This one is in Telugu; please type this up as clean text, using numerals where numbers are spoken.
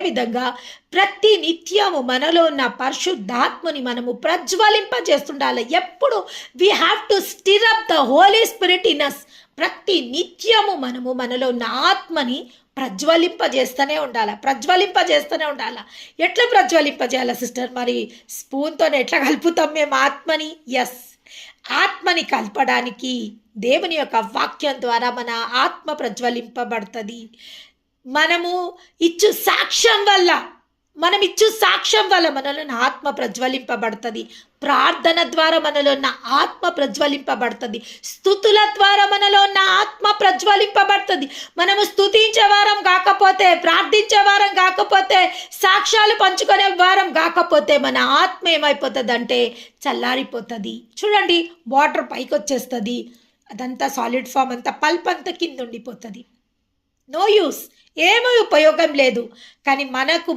విధంగా ప్రతి నిత్యము మనలో ఉన్న పరిశుద్ధాత్మని మనము ప్రజ్వలింపజేస్తుండాలి. ఎప్పుడు we have to stir up the Holy Spirit in us. ప్రతి నిత్యము మనము మనలో ఉన్న ఆత్మని ప్రజ్వలింపజేస్తూనే ఉండాలి. ఎట్లా ప్రజ్వలింపజేయాలి సిస్టర్? మరి స్పూన్తో ఎట్లా కలుపుతాం మేము ఆత్మని? ఎస్, ఆత్మని కలపడానికి దేవుని యొక్క వాక్యం ద్వారా మన ఆత్మ ప్రజ్వలింపబడుతుంది. మనము ఇచ్చు సాక్ష్యం వల్ల మనలో ఆత్మ ప్రజ్వలింపబడుతుంది. ప్రార్థన ద్వారా మనలో ఉన్న ఆత్మ ప్రజ్వలింపబడుతుంది. స్తుతుల ద్వారా మనలో ఉన్న ఆత్మ ప్రజ్వలింపబడుతుంది. మనము స్తుతించే వారం కాకపోతే, ప్రార్థించే వారం కాకపోతే, సాక్ష్యాలు పంచుకునే వారం కాకపోతే మన ఆత్మ ఏమైపోతుంది అంటే చల్లారిపోతుంది. చూడండి, వాటర్ పైకి వచ్చేస్తుంది, అదంతా సాలిడ్ ఫామ్ అంతా పల్ప్ అంతా కింద ఉండిపోతుంది. నో యూస్, ఏమీ ఉపయోగం లేదు. కానీ మనకు